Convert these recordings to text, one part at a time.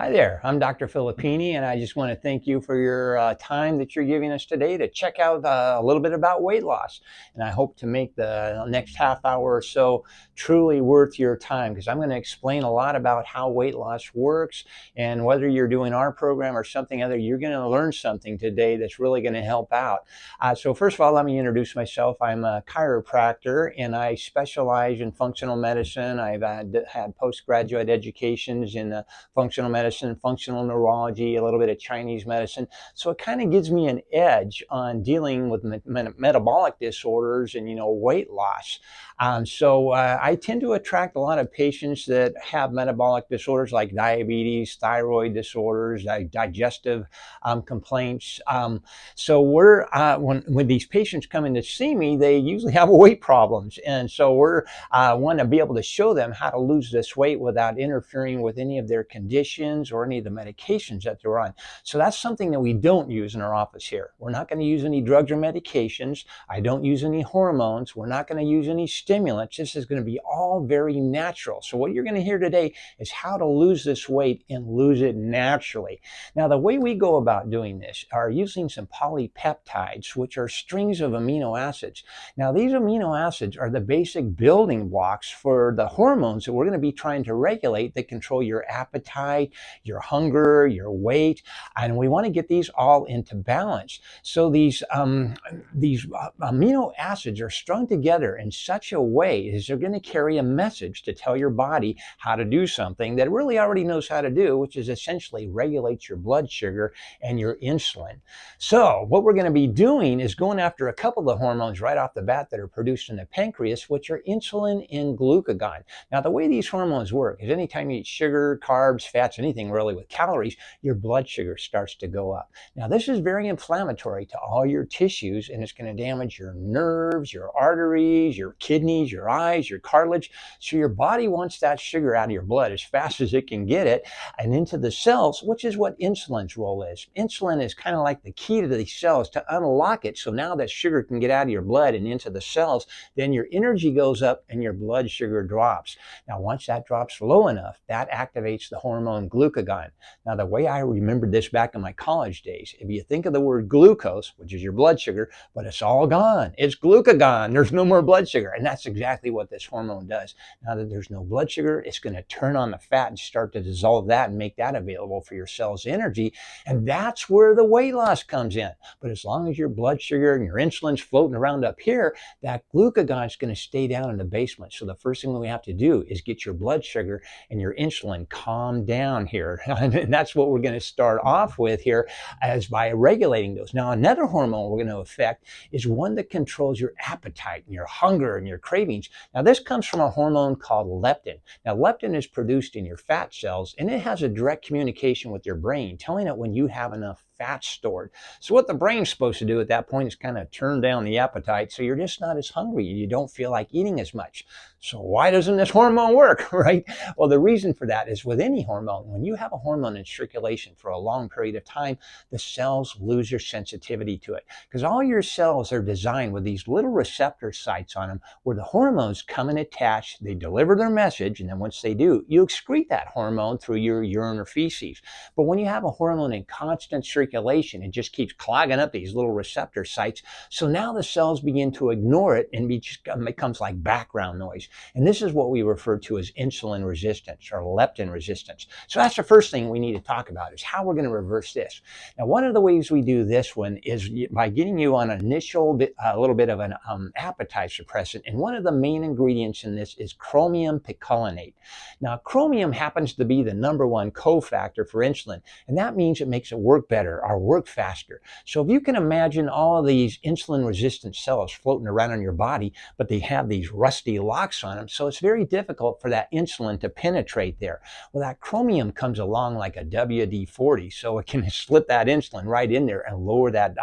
Hi there, I'm Dr. Filippini, and I just want to thank you for your time that you're giving us today to check out a little bit about weight loss. And I hope to make the next half hour or so truly worth your time because I'm going to explain a lot about how weight loss works. And whether you're doing our program or something other, you're going to learn something today that's really going to help out. So, first of all, let me introduce myself. I'm a chiropractor and I specialize in functional medicine. I've had postgraduate educations in functional medicine, functional neurology, a little bit of Chinese medicine. So it kind of gives me an edge on dealing with metabolic disorders and, weight loss. I tend to attract a lot of patients that have metabolic disorders like diabetes, thyroid disorders, digestive complaints. When these patients come in to see me, they usually have weight problems. And so we're want to be able to show them how to lose this weight without interfering with any of their conditions or any of the medications that they're on. So that's something that we don't use in our office here. We're not going to use any drugs or medications. I don't use any hormones. We're not going to use any stimulants. This is going to be all very natural. So what you're going to hear today is how to lose this weight and lose it naturally. Now, the way we go about doing this are using some polypeptides, which are strings of amino acids. Now, these amino acids are the basic building blocks for the hormones that we're going to be trying to regulate that control your appetite, your hunger, your weight, and we want to get these all into balance. So these amino acids are strung together in such a way as they're going to carry a message to tell your body how to do something that it really already knows how to do, which is essentially regulate your blood sugar and your insulin. So what we're going to be doing is going after a couple of the hormones right off the bat that are produced in the pancreas, which are insulin and glucagon. Now, the way these hormones work is anytime you eat sugar, carbs, fats, anything really with calories, your blood sugar starts to go up. Now, this is very inflammatory to all your tissues, and it's going to damage your nerves, your arteries, your kidneys, your eyes, your cartilage. So your body wants that sugar out of your blood as fast as it can get it and into the cells, which is what insulin's role is. Insulin is kind of like the key to these cells to unlock it. So now that sugar can get out of your blood and into the cells, then your energy goes up and your blood sugar drops. Now, once that drops low enough, that activates the hormone glucagon. Now, the way I remembered this back in my college days, if you think of the word glucose, which is your blood sugar, but it's all gone, it's glucagon, there's no more blood sugar. And that's exactly what this hormone does. Now that there's no blood sugar, it's going to turn on the fat and start to dissolve that and make that available for your cells' energy. And that's where the weight loss comes in. But as long as your blood sugar and your insulin's floating around up here, that glucagon is going to stay down in the basement. So the first thing we have to do is get your blood sugar and your insulin calmed down here. And that's what we're going to start off with here as by regulating those. Now, another hormone we're going to affect is one that controls your appetite and your hunger and your cravings. Now, this comes from a hormone called leptin. Now, leptin is produced in your fat cells, and it has a direct communication with your brain, telling it when you have enough fat stored. So what the brain's supposed to do at that point is kind of turn down the appetite so you're just not as hungry. You don't feel like eating as much. So why doesn't this hormone work, right? Well, the reason for that is with any hormone, when you have a hormone in circulation for a long period of time, the cells lose their sensitivity to it because all your cells are designed with these little receptor sites on them where the hormones come and attach, they deliver their message, and then once they do, you excrete that hormone through your urine or feces. But when you have a hormone in constant circulation, it just keeps clogging up these little receptor sites. So now the cells begin to ignore it and it becomes like background noise. And this is what we refer to as insulin resistance or leptin resistance. So that's the first thing we need to talk about is how we're going to reverse this. Now, one of the ways we do this one is by getting you on an initial a little bit of an appetite suppressant. And one of the main ingredients in this is chromium picolinate. Now, chromium happens to be the number one cofactor for insulin, and that means it makes it work better or work faster. So if you can imagine all of these insulin resistant cells floating around in your body, but they have these rusty locks on them, so it's very difficult for that insulin to penetrate there. Well, that chromium comes along like a WD-40, so it can slip that insulin right in there and lower that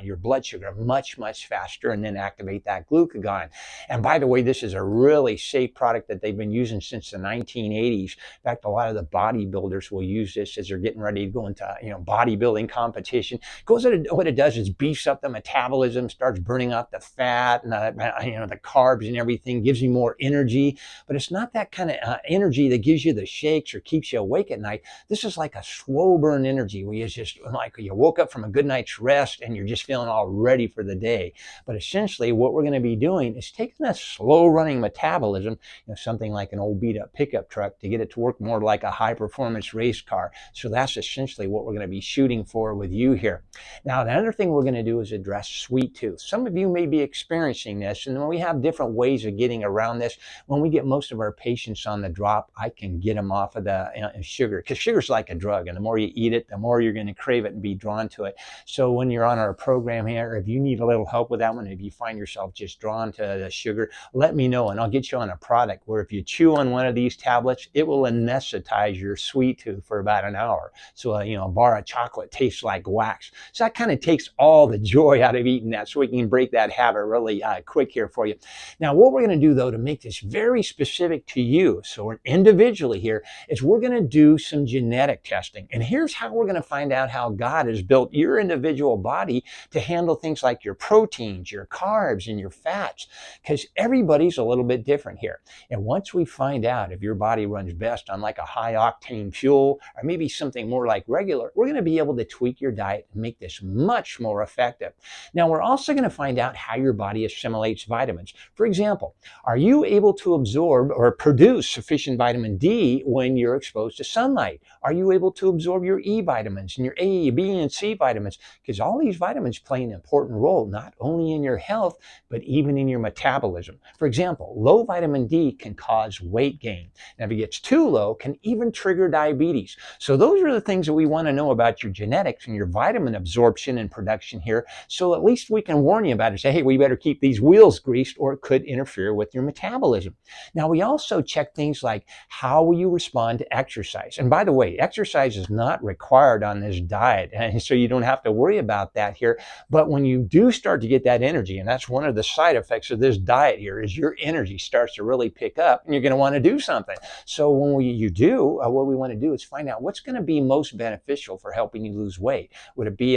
your blood sugar much, much faster and then activate that glucagon. And by the way, this is a really safe product that they've been using since the 1980s. In fact, a lot of the bodybuilders will use this as they're getting ready to go into bodybuilding competition. Because what it does is beefs up the metabolism, starts burning off the fat and the carbs and everything, gives you more energy. But it's not that kind of energy that gives you the shakes or keeps you awake at night. This is like a slow burn energy where you just like you woke up from a good night's rest and you're just feeling all ready for the day. But essentially what we're going to be doing is taking that slow running metabolism, something like an old beat up pickup truck, to get it to work more like a high performance race car. So that's essentially what we're going to be shooting for with you here. Now, the other thing we're going to do is address sweet tooth. Some of you may be experiencing this, and we have different ways of getting around this. When we get most of our patients on the drop, I can get them off of the sugar, because sugar's like a drug, and the more you eat it, the more you're going to crave it and be drawn to it. So when you're on our program here, if you need a little help with that one, if you find yourself just drawn to the sugar, let me know, and I'll get you on a product where if you chew on one of these tablets, it will anesthetize your sweet tooth for about an hour. So a bar of chocolate tastes like wax. So that kind of takes all the joy out of eating that, so we can break that habit really quick here for you. Now, what we're going to do, though, to make this very specific to you, so individually here, is we're going to do some genetic testing. And here's how we're going to find out how God has built your individual body to handle things like your proteins, your carbs, and your fats, because everybody's a little bit different here. And once we find out if your body runs best on like a high octane fuel or maybe something more like regular, we're going to be able to tweak your diet and make this much more effective. Now, we're also going to find out how your body assimilates vitamins. For example, are you able to absorb or produce sufficient vitamin D when you're exposed to sunlight? Are you able to absorb your E vitamins and your A, B, and C vitamins? Because all these vitamins play an important role, not only in your health, but even in your metabolism. For example, low vitamin D can cause weight gain. Now, if it gets too low, can even trigger diabetes. So those are the things that we want to know about your genetics and your vitamin absorption and production here. So at least we can warn you about it. Say, hey, we better keep these wheels greased, or it could interfere with your metabolism. Now, we also check things like how will you respond to exercise. And by the way, exercise is not required on this diet, and so you don't have to worry about that here. But when you do start to get that energy, and that's one of the side effects of this diet here, is your energy starts to really pick up and you're going to want to do something. So when you do, what we want to do is find out what's going to be most beneficial for helping you lose weight. Would it be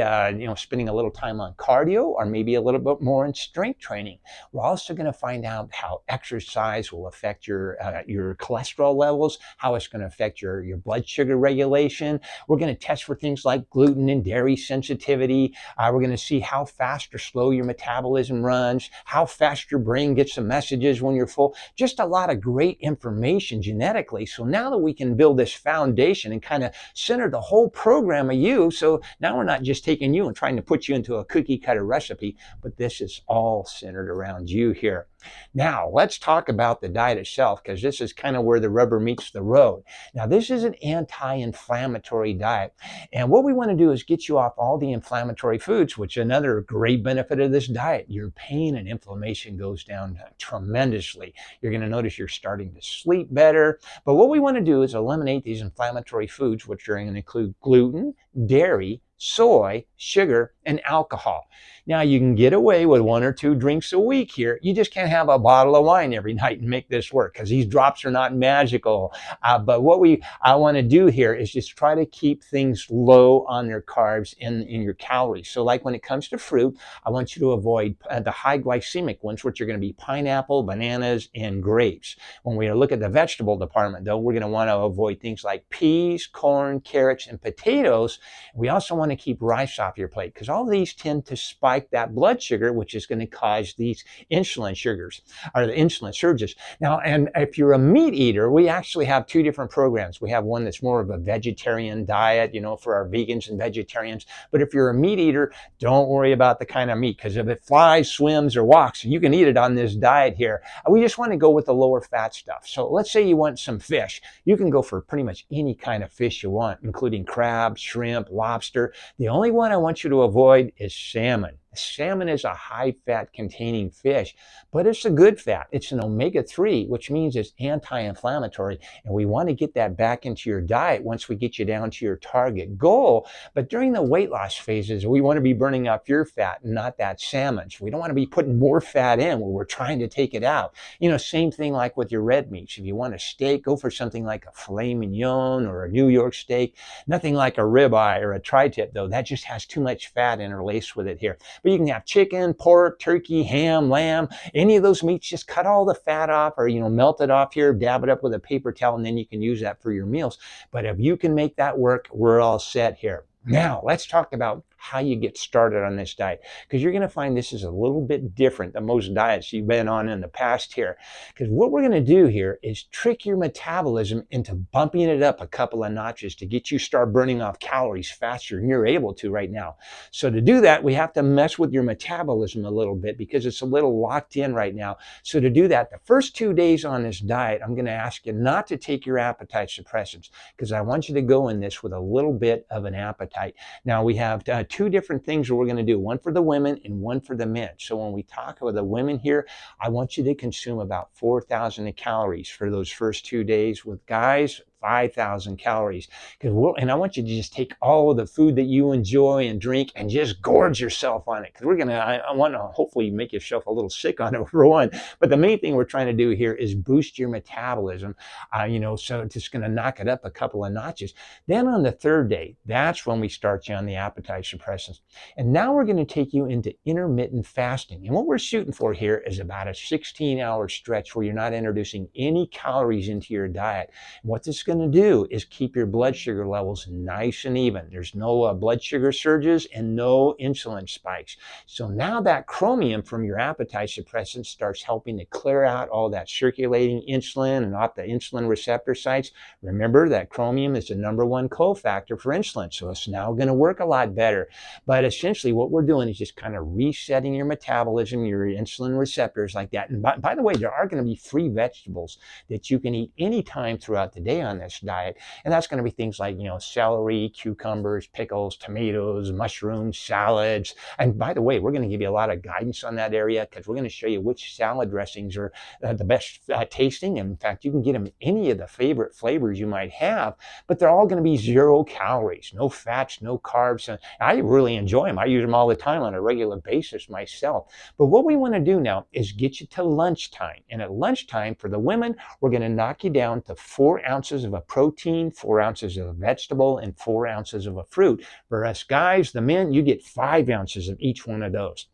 spending a little time on cardio, or maybe a little bit more in strength training? We're also going to find out how exercise will affect your cholesterol levels, how it's going to affect your blood sugar regulation. We're going to test for things like gluten and dairy sensitivity. We're going to see how fast or slow your metabolism runs, how fast your brain gets the messages when you're full. Just a lot of great information genetically. So now that we can build this foundation and kind of center the whole program of you, so now we're not just taking you and trying to put you into a cookie cutter recipe, but this is all centered around you here. Now, let's talk about the diet itself, because this is kind of where the rubber meets the road. Now, this is an anti-inflammatory diet. And what we want to do is get you off all the inflammatory foods, which is another great benefit of this diet. Your pain and inflammation goes down tremendously. You're going to notice you're starting to sleep better. But what we want to do is eliminate these inflammatory foods, which are going to include gluten, dairy, soy, sugar, and alcohol. Now, you can get away with 1 or 2 drinks a week here. You just can't have a bottle of wine every night and make this work, because these drops are not magical. But what I want to do here is just try to keep things low on their carbs in your calories. So like when it comes to fruit, I want you to avoid the high glycemic ones, which are going to be pineapple, bananas, and grapes. When we look at the vegetable department, though, we're going to want to avoid things like peas, corn, carrots, and potatoes. We also want to keep rice off your plate, because all of these tend to spike that blood sugar, which is going to cause these insulin sugars, or the insulin surges. Now, and if you're a meat eater, we actually have 2 different programs. We have one that's more of a vegetarian diet, for our vegans and vegetarians. But if you're a meat eater, don't worry about the kind of meat, because if it flies, swims, or walks, you can eat it on this diet here. We just want to go with the lower fat stuff. So let's say you want some fish. You can go for pretty much any kind of fish you want, including crab, shrimp, lobster. The only one I want you to avoid is salmon. Salmon is a high-fat containing fish, but it's a good fat. It's an omega-3, which means it's anti-inflammatory, and we want to get that back into your diet once we get you down to your target goal. But during the weight loss phases, we want to be burning up your fat, not that salmon. So we don't want to be putting more fat in when we're trying to take it out. Same thing like with your red meats. If you want a steak, go for something like a filet mignon or a New York steak. Nothing like a ribeye or a tri-tip, though. That just has too much fat interlaced with it here. But you can have chicken, pork, turkey, ham, lamb, any of those meats. Just cut all the fat off, or melt it off here, dab it up with a paper towel, and then you can use that for your meals. But if you can make that work, we're all set here. Now, let's talk about how you get started on this diet, because you're going to find this is a little bit different than most diets you've been on in the past here. Because what we're going to do here is trick your metabolism into bumping it up a couple of notches to get you start burning off calories faster than you're able to right now. So to do that, we have to mess with your metabolism a little bit because it's a little locked in right now. So to do that, the first 2 days on this diet, I'm going to ask you not to take your appetite suppressants, because I want you to go in this with a little bit of an appetite. Now we have two different things that we're going to do, one for the women and one for the men. So when we talk about the women here, I want you to consume about 4,000 calories for those first 2 days. With guys, 5,000 calories. And I want you to just take all of the food that you enjoy and drink and just gorge yourself on it. Because I want to hopefully make yourself a little sick on it for one. But the main thing we're trying to do here is boost your metabolism, so it's just going to knock it up a couple of notches. Then on the third day, that's when we start you on the appetite suppressants. And now we're going to take you into intermittent fasting. And what we're shooting for here is about a 16-hour stretch where you're not introducing any calories into your diet. And what this is going to do is keep your blood sugar levels nice and even. There's no blood sugar surges and no insulin spikes. So now that chromium from your appetite suppressant starts helping to clear out all that circulating insulin and off the insulin receptor sites. Remember that chromium is the #1 cofactor for insulin, so it's now going to work a lot better. But essentially what we're doing is just kind of resetting your metabolism, your insulin receptors like that. And by the way, there are going to be free vegetables that you can eat anytime throughout the day on this diet. And that's going to be things like, celery, cucumbers, pickles, tomatoes, mushrooms, salads. And by the way, we're going to give you a lot of guidance on that area, because we're going to show you which salad dressings are the best tasting. And in fact, you can get them any of the favorite flavors you might have, but they're all going to be 0 calories, no fats, no carbs. And I really enjoy them. I use them all the time on a regular basis myself. But what we want to do now is get you to lunchtime. And at lunchtime for the women, we're going to knock you down to 4 ounces of a protein, 4 ounces of a vegetable, and 4 ounces of a fruit. For us guys, the men, you get 5 ounces of each one of those.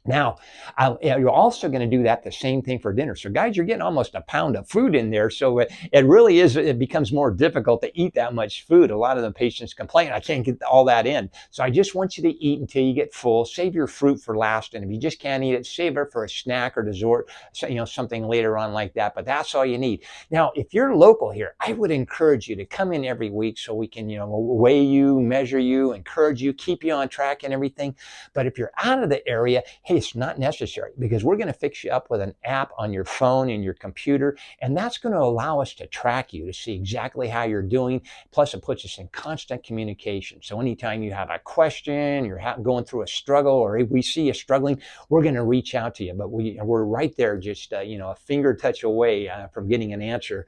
Now, you're also going to do that the same thing for dinner. So guys, you're getting almost a pound of food in there. So it becomes more difficult to eat that much food. A lot of the patients complain, I can't get all that in. So I just want you to eat until you get full. Save your fruit for last. And if you just can't eat it, save it for a snack or dessert, something later on like that. But that's all you need. Now, if you're local here, I would encourage you to come in every week so we can, weigh you, measure you, encourage you, keep you on track and everything. But if you're out of the area, hey, it's not necessary, because we're going to fix you up with an app on your phone and your computer, and that's going to allow us to track you, to see exactly how you're doing. Plus, it puts us in constant communication. So anytime you have a question, you're going through a struggle, or if we see you struggling, we're going to reach out to you. But we're right there, just a finger touch away from getting an answer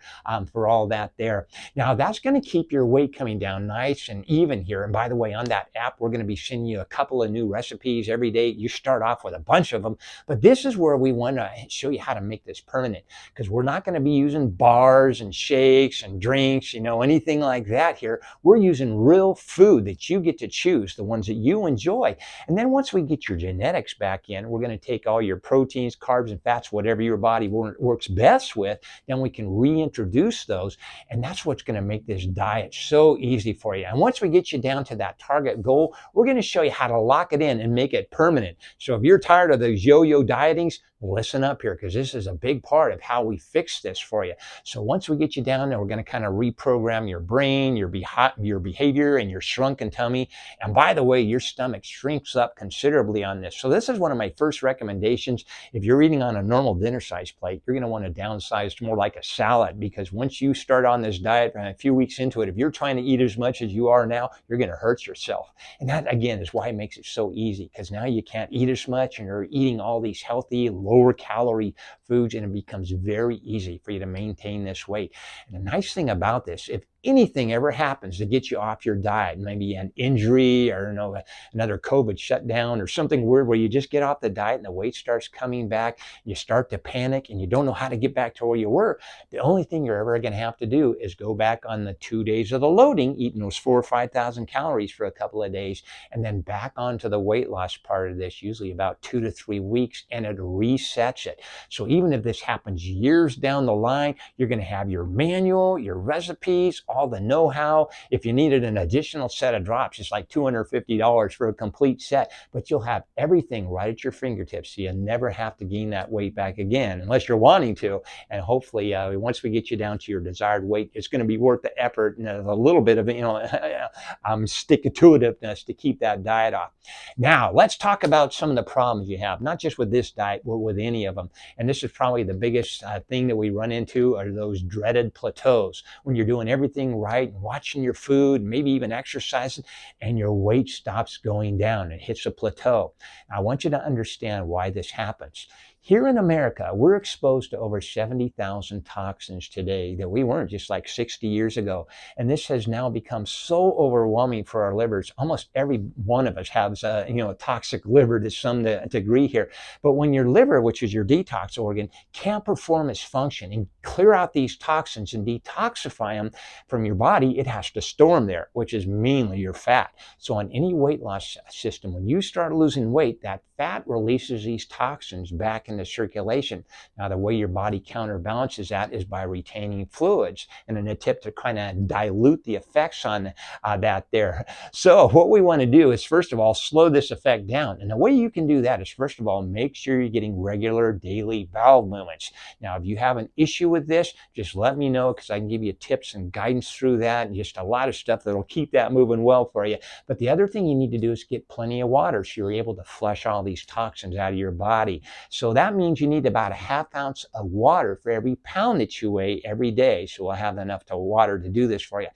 for all that there. Now, that's going to keep your weight coming down nice and even here. And by the way, on that app, we're going to be sending you a couple of new recipes every day. You start off with a bunch of them, but this is where we want to show you how to make this permanent, because we're not going to be using bars and shakes and drinks, anything like that here. We're using real food that you get to choose, the ones that you enjoy. And then once we get your genetics back in, we're going to take all your proteins, carbs, and fats, whatever your body works best with, then we can reintroduce those. And that's what's going to make this diet so easy for you. And once we get you down to that target goal, we're going to show you how to lock it in and make it permanent. So if you're tired of those yo-yo dietings, listen up here, because this is a big part of how we fix this for you. So once we get you down there, we're going to kind of reprogram your brain, your behavior, and your shrunken tummy. And by the way, your stomach shrinks up considerably on this. So this is one of my first recommendations. If you're eating on a normal dinner size plate, you're going to want to downsize to more like a salad, because once you start on this diet and a few weeks into it, if you're trying to eat as much as you are now, you're going to hurt yourself. And that, again, is why it makes it so easy, because now you can't eat as much and you're eating all these healthy, lower calorie foods, and it becomes very easy for you to maintain this weight. And the nice thing about this, anything ever happens to get you off your diet, maybe an injury or another COVID shutdown or something weird where you just get off the diet and the weight starts coming back, you start to panic and you don't know how to get back to where you were, the only thing you're ever going to have to do is go back on the 2 days of the loading, eating those 4,000 or 5,000 calories for a couple of days, and then back onto the weight loss part of this, usually about 2 to 3 weeks, and it resets it. So even if this happens years down the line, you're going to have your manual, your recipes, all the know-how. If you needed an additional set of drops, it's like $250 for a complete set, but you'll have everything right at your fingertips. So you never have to gain that weight back again, unless you're wanting to. And hopefully, once we get you down to your desired weight, it's going to be worth the effort and a little bit of, stick-to-itiveness to keep that diet off. Now, let's talk about some of the problems you have, not just with this diet, but with any of them. And this is probably the biggest thing that we run into are those dreaded plateaus, when you're doing everything right and watching your food, maybe even exercising, and your weight stops going down. It hits a plateau. Now, I want you to understand why this happens. Here in America, we're exposed to over 70,000 toxins today that we weren't just like 60 years ago. And this has now become so overwhelming for our livers. Almost every one of us has a toxic liver to some degree here. But when your liver, which is your detox organ, can't perform its function and clear out these toxins and detoxify them from your body, it has to store them there, which is mainly your fat. So on any weight loss system, when you start losing weight, that fat releases these toxins back into circulation. Now, the way your body counterbalances that is by retaining fluids in an attempt to kind of dilute the effects on that there. So what we want to do is, first of all, slow this effect down. And the way you can do that is, first of all, make sure you're getting regular daily bowel movements. Now, if you have an issue with this, just let me know, because I can give you tips and guidance through that and just a lot of stuff that'll keep that moving well for you. But the other thing you need to do is get plenty of water so you're able to flush all these toxins out of your body. So that means you need about a half ounce of water for every pound that you weigh every day. So we'll have enough water to do this for you.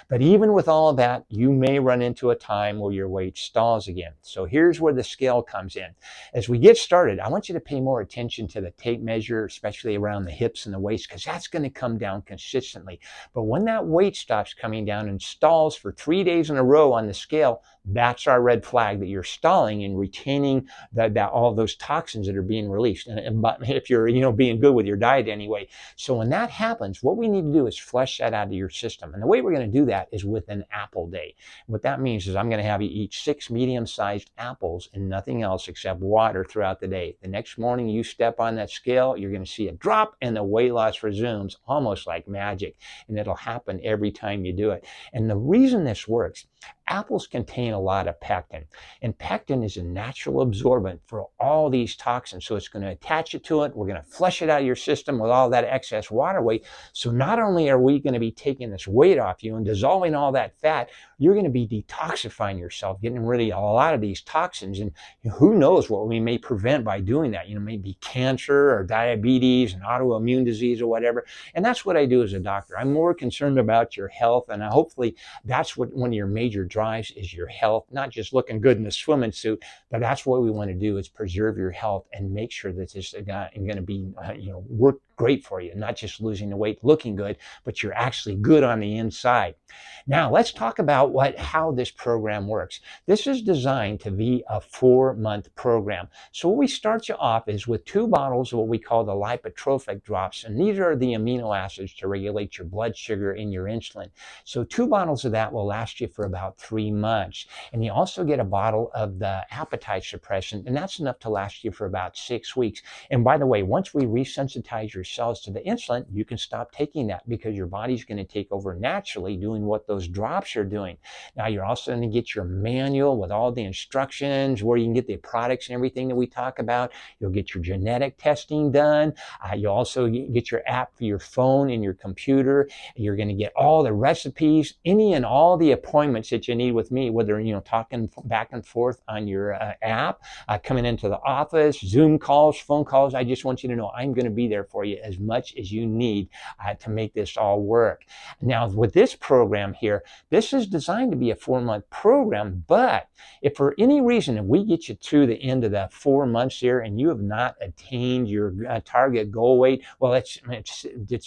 But even with all of that, you may run into a time where your weight stalls again. So here's where the scale comes in. As we get started, I want you to pay more attention to the tape measure, especially around the hips and the waist, because that's going to come down consistently. But when that weight stops coming down and stalls for 3 days in a row on the scale, that's our red flag that you're stalling and retaining all of those toxins that are being released. And if you're being good with your diet anyway. So when that happens, what we need to do is flush that out of your system. And the way we're going to do that is with an apple day. What that means is I'm going to have you eat 6 medium-sized apples and nothing else except water throughout the day. The next morning you step on that scale, you're going to see a drop and the weight loss resumes almost like magic. And it'll happen every time you do it. And the reason this works, apples contain a lot of pectin, and pectin is a natural absorbent for all these toxins. So it's going to attach it to it. We're going to flush it out of your system with all that excess water weight. So not only are we going to be taking this weight off you and dissolving all that fat, you're going to be detoxifying yourself, getting rid of a lot of these toxins. And who knows what we may prevent by doing that? Maybe cancer or diabetes and autoimmune disease or whatever. And that's what I do as a doctor. I'm more concerned about your health, and hopefully that's what one of your major drives is, your health, not just looking good in a swimming suit, but that's what we want to do, is preserve your health and make sure that this is going to be work great for you, not just losing the weight looking good, but you're actually good on the inside. Now let's talk about how this program works. This is designed to be a 4-month program. So what we start you off is with 2 bottles of what we call the lipotrophic drops, and these are the amino acids to regulate your blood sugar and your insulin. So 2 bottles of that will last you for about 3 months. And you also get a bottle of the appetite suppressant, and that's enough to last you for about 6 weeks. And by the way, once we resensitize your cells to the insulin, you can stop taking that, because your body's going to take over naturally doing what those drops are doing. Now you're also going to get your manual with all the instructions, where you can get the products and everything that we talk about. You'll get your genetic testing done. You'll also get your app for your phone and your computer. You're going to get all the recipes, any and all the appointments that you need with me, whether talking back and forth on your app, coming into the office, Zoom calls, phone calls. I just want you to know I'm going to be there for you as much as you need to make this all work. Now, with this program here, this is designed to be a 4-month program, but if for any reason if we get you to the end of that 4 months here and you have not attained your target goal weight, well, it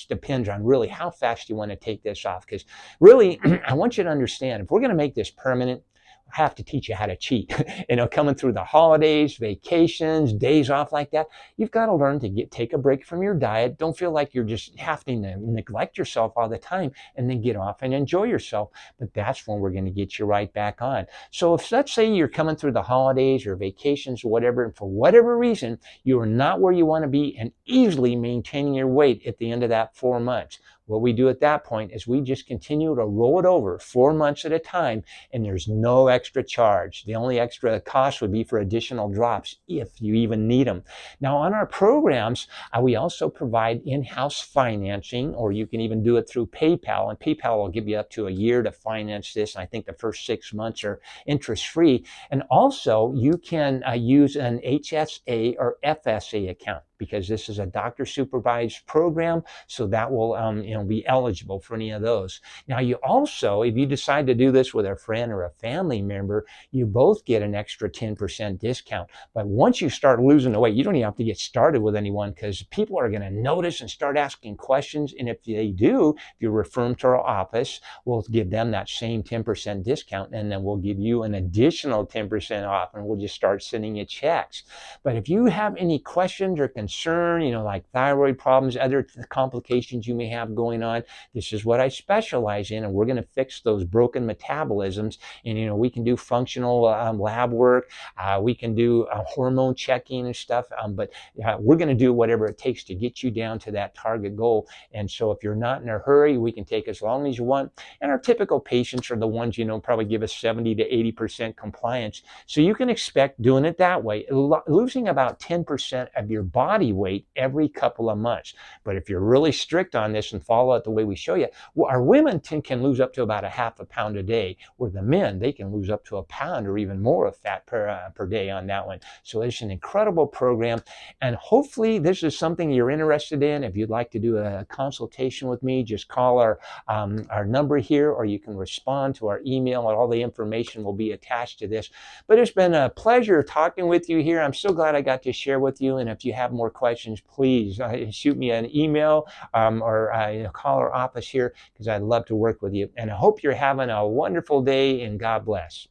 depends on really how fast you want to take this off. Because really, I want you to understand, if we're going to make this permanent, have to teach you how to cheat. Coming through the holidays, vacations, days off like that, you've got to learn to take a break from your diet. Don't feel like you're just having to neglect yourself all the time, and then get off and enjoy yourself. But that's when we're going to get you right back on. So if, let's say, you're coming through the holidays or vacations or whatever, and for whatever reason, you are not where you want to be and easily maintaining your weight at the end of that 4 months, what we do at that point is we just continue to roll it over 4 months at a time, and there's no extra charge. The only extra cost would be for additional drops if you even need them. Now, on our programs, we also provide in-house financing, or you can even do it through PayPal, and PayPal will give you up to a year to finance this. And I think the first 6 months are interest-free. And also, you can use an HSA or FSA account, because this is a doctor supervised program, so that will be eligible for any of those. Now, you also, if you decide to do this with a friend or a family member, you both get an extra 10% discount. But once you start losing the weight, you don't even have to get started with anyone, because people are going to notice and start asking questions. And if they do, if you refer them to our office, we'll give them that same 10% discount, and then we'll give you an additional 10% off, and we'll just start sending you checks. But if you have any questions or concern, like thyroid problems, other complications you may have going on, this is what I specialize in, and we're going to fix those broken metabolisms. And we can do functional lab work, we can do hormone checking and stuff, but we're going to do whatever it takes to get you down to that target goal. And so if you're not in a hurry, we can take as long as you want. And our typical patients are the ones probably give us 70 to 80% compliance. So you can expect, doing it that way, losing about 10% of your body weight every couple of months. But if you're really strict on this and follow it the way we show you, well, our women can lose up to about a half a pound a day, where the men, they can lose up to a pound or even more of fat per day on that one. So it's an incredible program, and hopefully this is something you're interested in. If you'd like to do a consultation with me, just call our number here, or you can respond to our email, and all the information will be attached to this. But it's been a pleasure talking with you here. I'm so glad I got to share with you. And if you have more questions, please shoot me an email, or call our office here, because I'd love to work with you. And I hope you're having a wonderful day, and God bless.